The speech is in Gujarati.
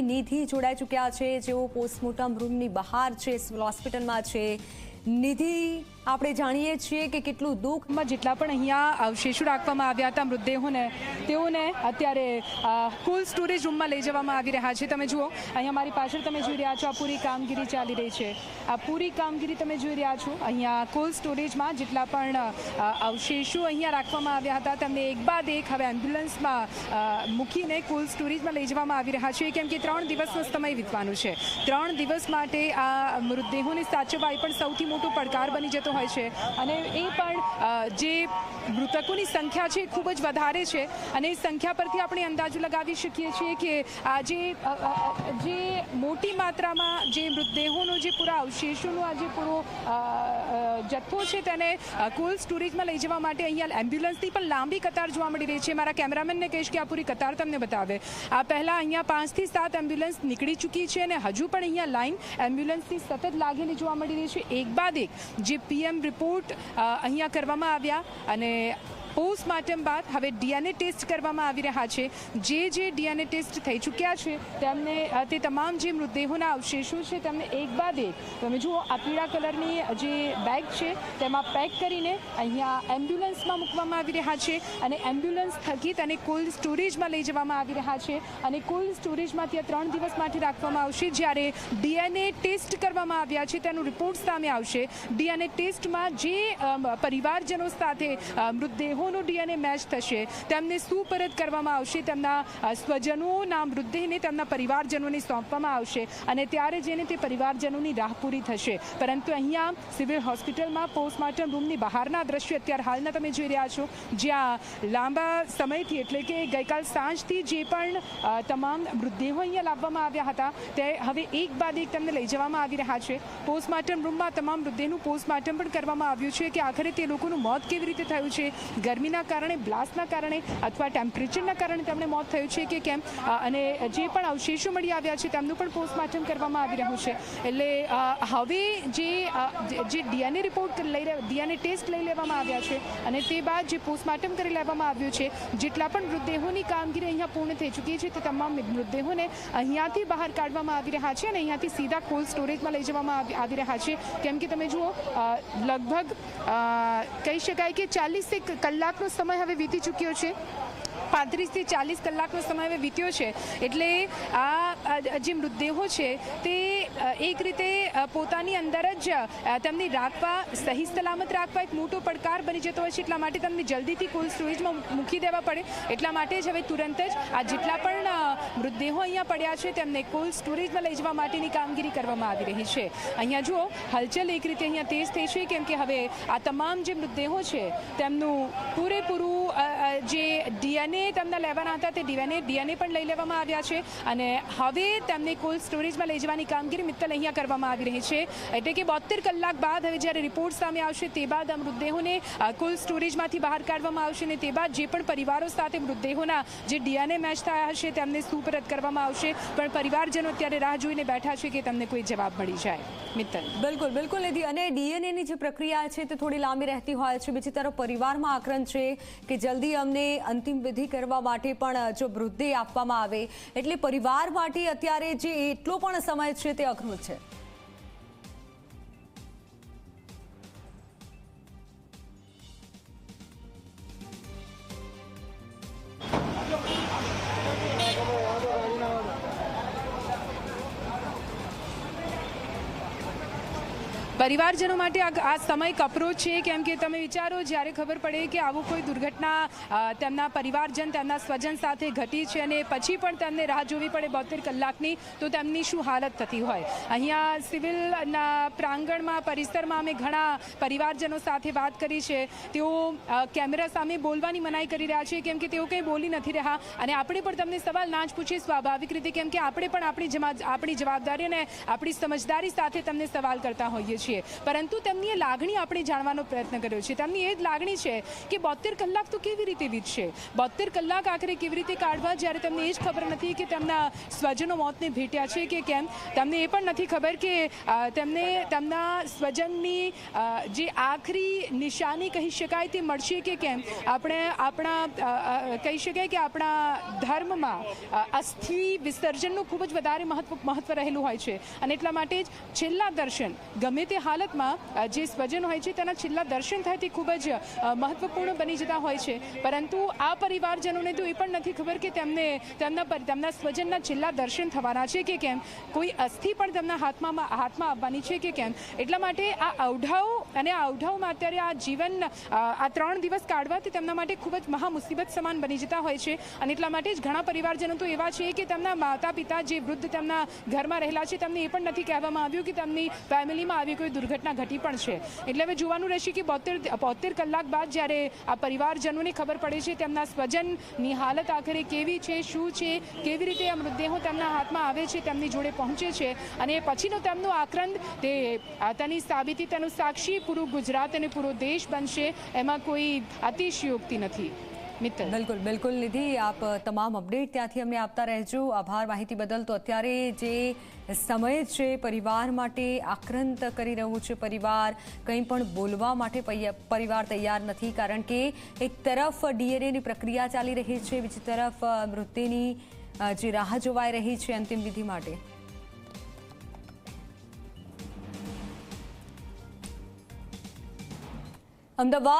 પત્ની નિધિ જોડાઈ ચૂક્યા છે, જેઓ પોસ્ટમોર્ટમ રૂમની બહાર છે, સિવિલ હોસ્પિટલમાં છે। નિધિ, આપણે જાણીએ છીએ કે કેટલું દુઃખમાં જેટલા પણ અહીંયા અવશેષો રાખવામાં આવ્યા હતા મૃતદેહોને, તેઓને અત્યારે કોલ્ડ સ્ટોરેજ રૂમમાં લઈ જવામાં આવી રહ્યા છે। તમે જુઓ અહીંયા મારી પાછળ તમે જોઈ રહ્યા છો, આ પૂરી કામગીરી ચાલી રહી છે। આ પૂરી કામગીરી તમે જોઈ રહ્યા છો અહીંયા કોલ્ડ સ્ટોરેજમાં જેટલા પણ અવશેષો અહીંયા રાખવામાં આવ્યા હતા તેમને એક બાદ એક હવે એમ્બ્યુલન્સમાં મૂકીને કોલ્ડ સ્ટોરેજમાં લઈ જવામાં આવી રહ્યા છે, કેમ કે 3 દિવસનો સમય વીતવાનું છે। 3 દિવસ માટે આ મૃતદેહોને સાચવવા એ પણ સૌથી મોટો પડકાર બની જતો હોય છે, અને એ પણ જે મૃતકોની સંખ્યા છે ખૂબ જ વધારે છે, અને એ સંખ્યા પરથી આપણે અંદાજો લગાવી શકીએ છીએ કે જે મોટી માત્રામાં જે મૃતદેહોનો જે પૂરા અવશેષોનો આ જે પૂરો જથ્થો છે તેને કોલ્ડ સ્ટોરેજમાં લઈ જવા માટે અહીંયા એમ્બ્યુલન્સની પણ લાંબી કતાર જોવા મળી રહી છે। મારા કેમેરામેનને કહીશ કે આ પૂરી કતાર તમને બતાવે। આ પહેલાં અહીંયા 5 થી 7 એમ્બ્યુલન્સ નીકળી ચૂકી છે, અને હજુ પણ અહીંયા લાઈન એમ્બ્યુલન્સની સતત લાગેલી જોવા મળી રહી છે। એક બાદ એક જે પીએમ રિપોર્ટ અહીંયા કરવામાં આવ્યા, અને પોસ્ટમોર્ટમ બાદ હવે ડીએનએ ટેસ્ટ કરવામાં આવી રહ્યા છે। જે ડીએનએ ટેસ્ટ થઈ ચૂક્યા છે તેમને તે તમામ જે મૃતદેહોના અવશેષો છે તેમને એક બાદ એક તમે જુઓ આ પીળા કલરની જે બેગ છે તેમાં પેક કરીને અહીંયા એમ્બ્યુલન્સમાં મૂકવામાં આવી રહ્યા છે, અને એમ્બ્યુલન્સ થકી તેને કોલ્ડ સ્ટોરેજમાં લઈ જવામાં આવી રહ્યા છે, અને કોલ્ડ સ્ટોરેજમાં ત્યાં 3 દિવસ માટે રાખવામાં આવશે। જ્યારે ડીએનએ ટેસ્ટ કરવામાં આવ્યા છે તેનું રિપોર્ટ સામે આવશે। ડીએનએ ટેસ્ટમાં જે પરિવારજનો સાથે મૃતદેહો ડીએનએ મેચ થશે તેમને સુપરત કરવામાં આવશે, તેમના સ્વજનોના મૃતદેહને તેમના પરિવારજનોને સોંપવામાં આવશે, અને ત્યારે જઈને તે પરિવારજનોની રાહ પૂરી થશે। પરંતુ અહીંયા સિવિલ હોસ્પિટલમાં પોસ્ટમોર્ટમ રૂમની બહારના દ્રશ્યો અત્યારે હાલના તમે જોઈ રહ્યા છો, જ્યાં લાંબા સમયથી એટલે કે ગઈકાલ સાંજથી જે પણ તમામ મૃતદેહો અહીંયા લાવવામાં આવ્યા હતા તે હવે એક બાદ એક તેમને લઈ જવામાં આવી રહ્યા છે। પોસ્ટમોર્ટમ રૂમમાં તમામ મૃતદેહનું પોસ્ટમોર્ટમ પણ કરવામાં આવ્યું છે કે આખરે તે લોકોનું મોત કેવી રીતે થયું છે, ગરમીના કારણે, બ્લાસ્ટના કારણે અથવા ટેમ્પરેચરના કારણે તેમને મોત થયું છે કે કેમ, અને જે પણ અવશેષો મળી આવ્યા છે તેમનું પણ પોસ્ટમોર્ટમ કરવામાં આવી રહ્યું છે। એટલે હવે જે ડીએનએ રિપોર્ટ ડીએનએ ટેસ્ટ લઈ લેવામાં આવ્યા છે, અને તે બાદ જે પોસ્ટમોર્ટમ કરી લેવામાં આવ્યું છે, જેટલા પણ મૃતદેહોની કામગીરી અહીંયા પૂર્ણ થઈ ચૂકી છે તે તમામ મૃતદેહોને અહીંયાથી બહાર કાઢવામાં આવી રહ્યા છે, અને અહીંયાથી સીધા કોલ્ડ સ્ટોરેજમાં લઈ જવામાં આવી રહ્યા છે, કેમ કે તમે જુઓ લગભગ કહી શકાય કે 40 કલાકનો સમય હવે વીતી ચૂક્યો છે। 35 થી 40 કલાકનો સમય હવે વીત્યો છે, એટલે આ જે મૃતદેહો છે તે એક રીતે પોતાની અંદર જ તેમને રાખવા, સહી સલામત રાખવા એક મોટો પડકાર બની જતો હોય છે। એટલા માટે તેમને જલ્દીથી કોલ્ડ સ્ટોરેજમાં મૂકી દેવા પડે, એટલા માટે જ હવે તુરંત જ આ જેટલા પણ મૃતદેહો અહીંયા પડ્યા છે તેમને કોલ્ડ સ્ટોરેજમાં લઈ જવા માટેની કામગીરી કરવામાં આવી રહી છે। અહીંયા જુઓ હલચલ એક રીતે અહીંયા તેજ થઈ છે, કેમ કે હવે આ તમામ જે મૃતદેહો છે તેમનું પૂરેપૂરું જે ડીએનએ તેમના લેવાના હતા તે ડીએનએ પણ લઈ લેવામાં આવ્યા છે, અને હવે તેમને કોલ્ડ સ્ટોરેજમાં લઈ જવાની કામગીરી મિત્તલ અહીંયા કરવામાં આવી રહી છે। એટલે કે 72 કલાક બાદ હવે જ્યારે રિપોર્ટ સામે આવશે તે બાદ આ મૃતદેહોને કોલ્ડ સ્ટોરેજમાંથી બહાર કાઢવામાં આવશે, અને તે બાદ જે પણ પરિવારો સાથે મૃતદેહોના જે ડીએનએ મેચ થયા હશે તેમને સુપરત કરવામાં આવશે। પણ પરિવારજનો અત્યારે રાહ જોઈને બેઠા છે કે તમને કોઈ જવાબ મળી જાય। મિત્તલ, બિલકુલ નિધિ, અને ડીએનએની જે પ્રક્રિયા છે તે થોડી લાંબી રહેતી હોય છે, બીજી તરફ પરિવારમાં આક્રંદ છે કે જલ્દી અમને અંતિમ વિધિ કરવા માટે પણ જો મૃતદેહ આપવામાં આવે, એટલે પરિવાર માટે અત્યારે જે એટલો પણ સમય છે તે અઘરો છે। પરિવારજનો માટે આ સમય કપરો છે, કેમ કે તમે વિચારો જ્યારે ખબર પડે કે આવું કોઈ દુર્ઘટના તેમના પરિવારજન, તેમના સ્વજન સાથે ઘટી છે, અને પછી પણ તેમને રાહ જોવી પડે 72 કલાકની, તો તેમની શું હાલત થતી હોય। અહીંયા સિવિલના પ્રાંગણમાં, પરિસરમાં અમે ઘણા પરિવારજનો સાથે વાત કરી છે, તેઓ કેમેરા સામે બોલવાની મનાઈ કરી રહ્યા છે, કેમ કે તેઓ કંઈ બોલી નથી રહ્યા, અને આપણે પણ તમને સવાલ ના જ પૂછીએ સ્વાભાવિક રીતે, કેમ કે આપણે પણ આપણી જવાબદારી અને આપણી સમજદારી સાથે તમને સવાલ કરતા હોઈએ છીએ। છીએ, પરંતુ તેમની એ લાગણી આપણે જાણવાનો પ્રયત્ન કર્યો છે. તેમની એ જ લાગણી છે કે 72 કલાક તો કેવી રીતે વીતશે, 72 કલાક આખરે કેવી રીતે કાઢવા, જ્યારે તેમને એ જ ખબર નથી કે તેમના સ્વજનો મોતને ભેટ્યા છે કે કેમ. તેમને એ પણ નથી ખબર કે તેમને તેમના સ્વજનની જે આખરી નિશાની કહી શકાય તે મળશે કે કેમ. આપણે આપણા કહી શકાય કે આપણા ધર્મમાં અસ્થિ વિસર્જનનું ખૂબ જ વધારે મહત્વ રહેલું હોય છે, અને એટલા માટે જ છેલ્લા દર્શન ગમે તે હાલતમાં જે સ્વજન હોય છે તેના છેલ્લા દર્શન થાય તે ખૂબ જ મહત્વપૂર્ણ બની જતા હોય છે. પરંતુ આ પરિવારજનોને તો એ પણ નથી ખબર કે તેમને તેમના સ્વજનના છેલ્લા દર્શન થવાના છે કે કેમ, કોઈ અસ્થિ પણ તેમના હાથમાં આવવાની છે કે કેમ. એટલા માટે આ અવઢવ અને આ અવઢવમાં અત્યારે આ જીવન આ 3 દિવસ કાઢવા તે તેમના માટે ખૂબ જ મહા મુસીબત સમાન બની જતા હોય છે. અને એટલા માટે જ ઘણા પરિવારજનો તો એવા છે કે તેમના માતા પિતા જે વૃદ્ધ તેમના ઘરમાં રહેલા છે તેમને એ પણ નથી કહેવામાં આવ્યું કે તેમની ફેમિલીમાં આવી કોઈ દુર્ઘટના ઘટી પણ છે. એટલે હવે જોવાનું રહેશે કે 72 કલાક બાદ જ્યારે આ પરિવારજનોને ખબર પડે છે તેમના સ્વજનની હાલત આખરે કેવી છે, શું છે, કેવી રીતે આ મૃતદેહો તેમના હાથમાં આવે છે, તેમની જોડે પહોંચે છે, અને પછીનો તેમનો આક્રંદ તેની સાબિતી, તેનું સાક્ષી પૂરું ગુજરાત અને પૂરો દેશ બનશે. એમાં કોઈ અતિશયોક્તિ નથી. બિલકુલ બિલકુલ નિધિ, આપ તમામ અપડેટ ત્યાંથી અમને આપતા રહેજો. આભાર માહિતી બદલ. તો અત્યારે જે સમય છે પરિવાર માટે આક્રંદ કરી રહ્યું છે, પરિવાર કંઈ પણ બોલવા માટે પરિવાર તૈયાર નથી, કારણ કે એક તરફ ડીએનએની પ્રક્રિયા ચાલી રહી છે, બીજી તરફ મૃતદેહની જે રાહ જોવાઈ રહી છે અંતિમ વિધિ માટે. અમદાવાદ